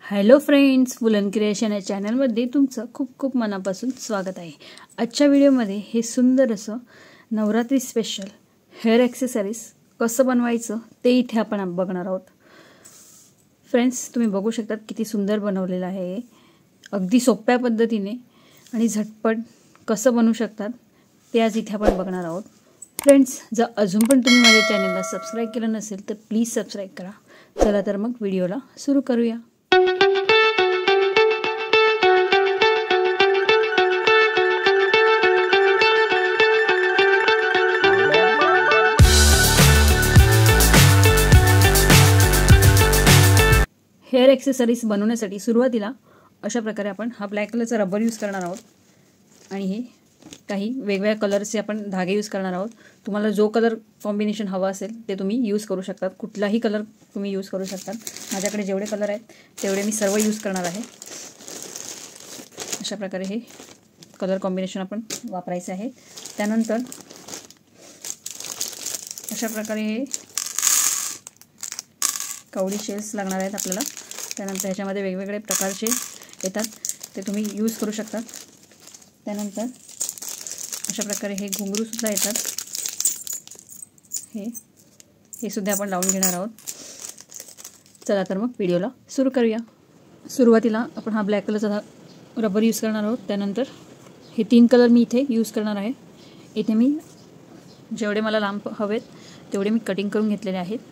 Hello friends, woollen creation या चॅनलमध्ये तुमचं खूप खूप मनापासून स्वागत आहे। आजच्या व्हिडिओमध्ये हे सुंदर असं नवरात्री स्पेशल हेअर ॲक्सेसरीज कसं बनवायचं ते इथे आपण बघणार आहोत। फ्रेंड्स, तुम्ही बघू शकता किती सुंदर बनवलेलं आहे। अगदी सोप्या पद्धतीने आणि झटपट कसं बनवू शकतात ते आज इथे आपण बघणार आहोत। फ्रेंड्स, जर अजून पण तुम्ही माझ्या चॅनलला सबस्क्राइब केलं नसेल तर प्लीज सबस्क्राइब करा। चला तर मग व्हिडिओला सुरू करूया। हेअर ॲक्सेसरीज बनवण्यासाठी सुरुवातीला अशा प्रकारे आपण हा ब्लॅक कलरचा रबर यूज करणार आहोत आणि हे काही वेगवेगळ्या कलरचे आपण धागे यूज करणार आहोत। तुम्हाला जो कलर कॉम्बिनेशन हवा असेल ते तुम्ही यूज करू शकता। कुठलाही कलर तुम्ही यूज करू शकता। माझ्याकडे जेवढे कलर आहेत तेवढे मी सर्व यूज करणार आहे। अशा प्रकारे हे कलर कॉम्बिनेशन आपण वापरायचे आहे। त्यानंतर अशा प्रकारे हे कवडी शेल्स लागणार आहेत आपल्याला। त्यानंतर ह्याच्यामध्ये वेगवेगळे प्रकारचे येतात ते तुम्ही यूज करू शकता। त्यानंतर अशा प्रकारे हे घुंगरू सुद्धा येतात। हे सुद्धा आपण लावून घेणार आहोत। चला तर मग व्हिडिओला सुरू करूया। सुरुवातीला आपण हा ब्लॅक कलरचा रबर यूज करणार आहोत। त्यानंतर हे 3 कलर मी इथे यूज करणार आहे। इथे मी जेवढे मला लांब हवेत तेवढे मी कटिंग करून घेतलेले आहेत।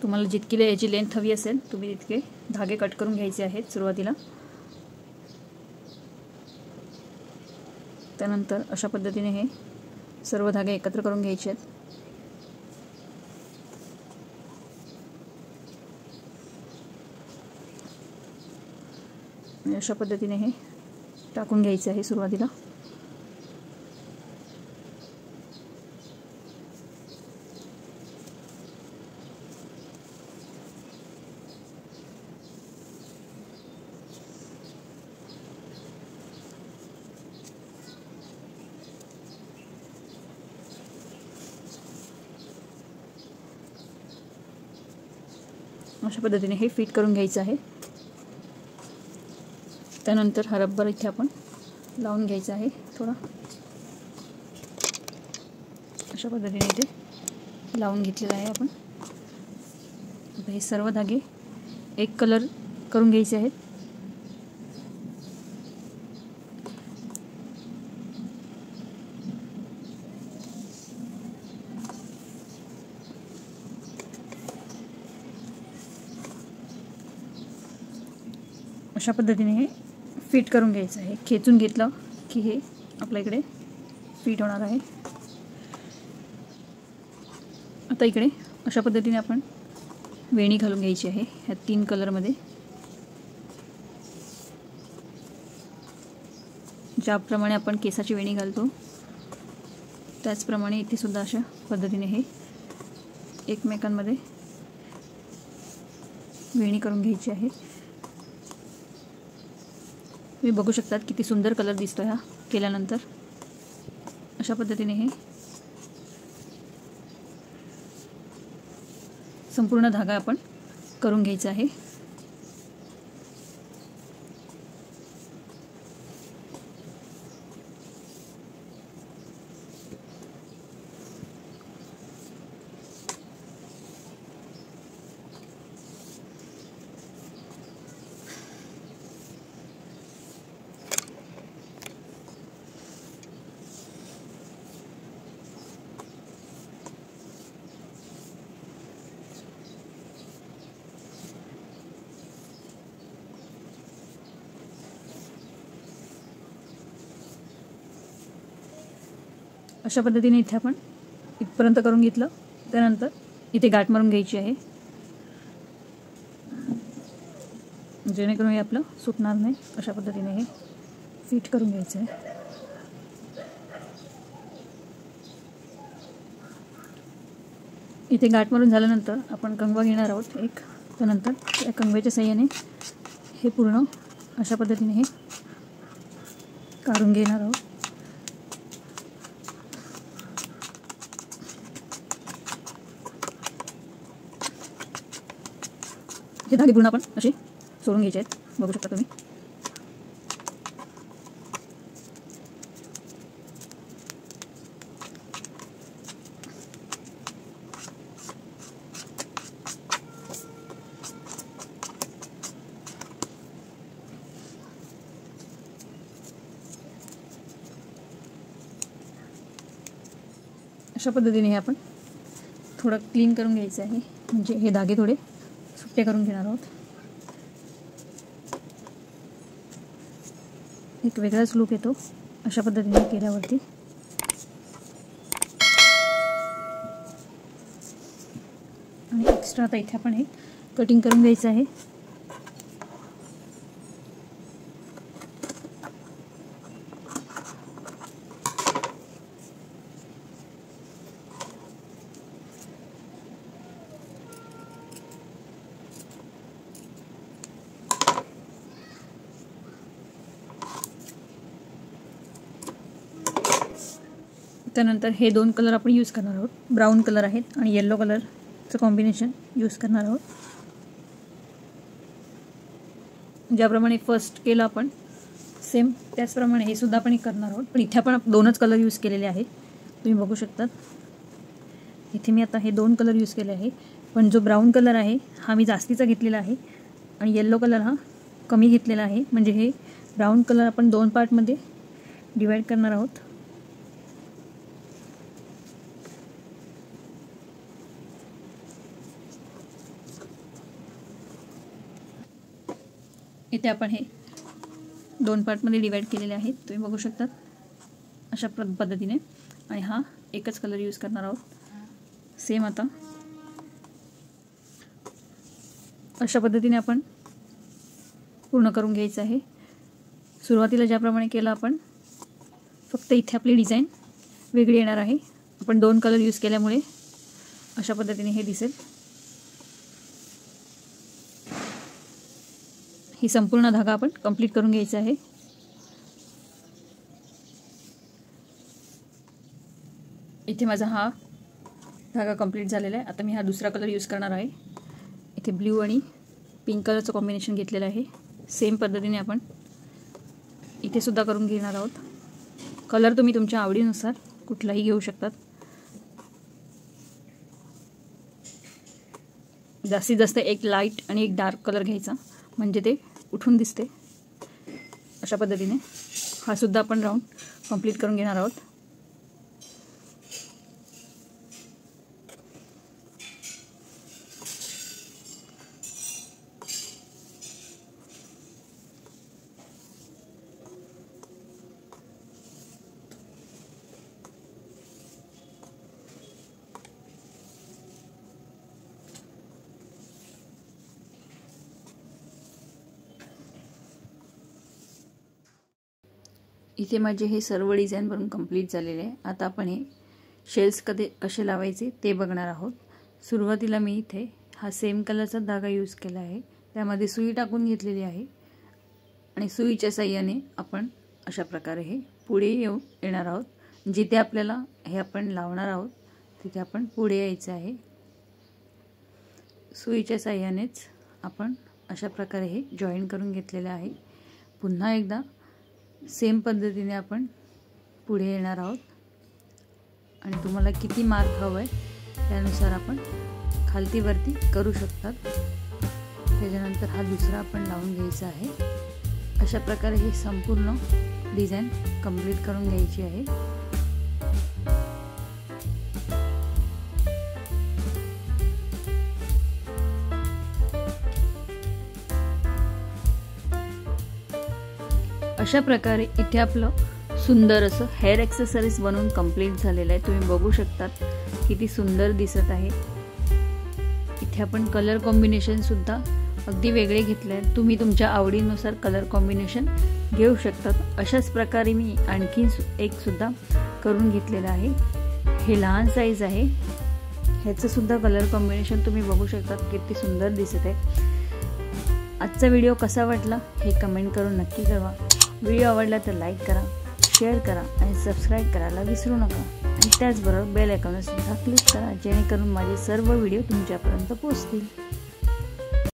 तुम्हाला जितकी याची लेंथ हवी असेल तुम्ही तितके धागे कट करून घ्यायचे आहेत सुरुवातीला। त्यानंतर अशा पद्धतीने हे सर्व धागे एकत्र करून घ्यायचे आहेत। अशा पद्धतीने हे टाकून घ्यायचे आहे सुरुवातीला। अशा पद्धतीने हे फिट करून घ्यायचं आहे। त्यानंतर हा रबर इथे आपण लावून घ्यायचा आहे थोडा। अशा पद्धतीने इथे लावून घेतलेला आहे आपण। आता हे सर्व धागे एक कलर करून घ्यायचे आहेत। अशा पद्धतीने हे फिट करून घ्यायचं आहे। खेचून घेतलं की हे आपल्या इकडे फिट होणार आहे। आता इकडे अशा पद्धतीने आपण वेणी घालून घ्यायची आहे ह्या 3 कलरमध्ये। ज्याप्रमाणे आपण केसाची वेणी घालतो त्याचप्रमाणे इथे सुद्धा अशा पद्धतीने हे एकमेकांमध्ये वेणी करून घ्यायची आहे। तुम्ही बघू शकता किती सुंदर कलर दिसतो हा केल्यानंतर। अशा पद्धतीने हे संपूर्ण धागा आपण करून घ्यायचा आहे। अशा पद्धतीने इथे आपण इथपर्यंत करून घेतलं। त्यानंतर इथे गाठ मारून घ्यायची आहे जेणेकरून हे आपलं सुटणार नाही। अशा पद्धतीने हे फिट करून घ्यायचं आहे। इथे गाठ मारून झाल्यानंतर आपण कंगवा घेणार आहोत एक। त्यानंतर या कंगव्याच्या साहाय्याने हे पूर्ण अशा पद्धतीने हे काढून घेणार आहोत। हे धागे पूर्ण आपण असे सोडून घ्यायचे आहेत, बघू शकता तुम्ही. अशा पद्धतीने हे आपण थोडं क्लीन करून घ्यायचं आहे, म्हणजे हे धागे थोडे सुट्टे करून घेणार आहोत. एक वेगळाच लुक येतो अशा पद्धतीने केल्यावरती. आणि एक्स्ट्रा आता इथे आपण हे कटिंग करून घ्यायचं आहे. त्यानंतर हे दोन कलर आपण यूज करणार आहोत. ब्राऊन कलर आहेत आणि येलो कलरचं कॉम्बिनेशन यूज करणार आहोत. ज्याप्रमाणे फर्स्ट केलं आपण सेम त्याचप्रमाणे हे सुद्धा आपण करणार आहोत. पण इथे आपण दोनच कलर यूज केलेले आहेत, तुम्ही बघू शकतात. इथे मी आता हे दोन कलर यूज केले आहे, पण जो ब्राऊन कलर आहे हा मी जास्तीचा घेतलेला आहे आणि येलो कलर हा कमी घेतलेला आहे. म्हणजे हे ब्राऊन कलर आपण दोन पार्टमध्ये डिवाइड करणार आहोत. इथे आपण हे दोन पार्टमध्ये डिवाइड केलेले आहेत, तुम्ही बघू शकतात अशा पद्धतीने. आणि हा एकच कलर यूज करणार आहोत सेम. आता अशा पद्धतीने आपण पूर्ण करून घ्यायचं आहे. सुरुवातीला ज्याप्रमाणे केलं आपण, फक्त इथे आपली डिझाईन वेगळी येणार आहे. आपण दोन कलर यूज केल्यामुळे अशा पद्धतीने हे दिसेल. ही संपूर्ण धागा आपण कंप्लीट करून घ्यायचा आहे. इथे माझा हा धागा कंप्लीट झालेला आहे. आता मी हा दुसरा कलर यूज करणार आहे. इथे ब्ल्यू आणि पिंक कलरचं कॉम्बिनेशन घेतलेलं आहे. सेम पद्धतीने आपण इथे सुद्धा करून घेणार आहोत. कलर तुम्ही तुमच्या आवडीनुसार कुठलाही घेऊ शकतात. जास्तीत जास्त एक लाईट आणि एक डार्क कलर घ्यायचा, म्हणजे ते उठून दिसते. अशा पद्धतीने हा सुद्धा आपण राऊंड कंप्लीट करून घेणार आहोत. इथे माझे हे सर्व डिझाईन बनवून कंप्लीट झालेले आहे. आता आपण हे शेल्स कसे लावायचे ते बघणार आहोत. सुरुवातीला मी इथे हा सेम कलरचा धागा यूज केला आहे, त्यामध्ये सुई टाकून घेतलेली आहे आणि सुईच्या साहाय्याने आपण अशा प्रकारे हे पुढे येणार आहोत. जिथे आपल्याला हे आपण लावणार आहोत तिथे आपण पुढे यायचं आहे. सुईच्या साहाय्यानेच आपण अशा प्रकारे हे जॉईन करून घेतलेले आहे. पुन्हा एकदा सेम पद्धतीने आपण पुढे येणार आहोत आणि तुम्हाला किती मार्क हवं आहे त्यानुसार आपण खालती वरती करू शकतात. त्याच्यानंतर हा दुसरा आपण लावून घ्यायचा आहे. अशा प्रकारे ही संपूर्ण डिझाईन कंप्लीट करून घ्यायची आहे. अशा प्रकारे इथे आपलं सुंदर असं हेअर ॲक्सेसरीज बनवून कंप्लीट झालेलं आहे. तुम्ही बघू शकतात किती सुंदर दिसत आहे. इथे आपण कलर कॉम्बिनेशन सुद्धा अगदी वेगळे घेतले आहे. तुम्ही तुमच्या आवडीनुसार कलर कॉम्बिनेशन घेऊ शकतात. अशाच प्रकारे मी आणखीन एक सुद्धा करून घेतलेलं आहे. हे लहान साईज आहे. ह्याचं सुद्धा कलर कॉम्बिनेशन तुम्ही बघू शकतात किती सुंदर दिसत आहे. आजचा व्हिडिओ कसा वाटला हे कमेंट करून नक्की कळवा. व्हिडिओ आवडला तर लाईक करा, शेअर करा आणि सबस्क्राईब करायला विसरू नका. आणि त्याचबरोबर बेल आयकॉनवर सुद्धा क्लिक करा, जेणेकरून माझे सर्व व्हिडिओ तुमच्यापर्यंत पोहोचतील.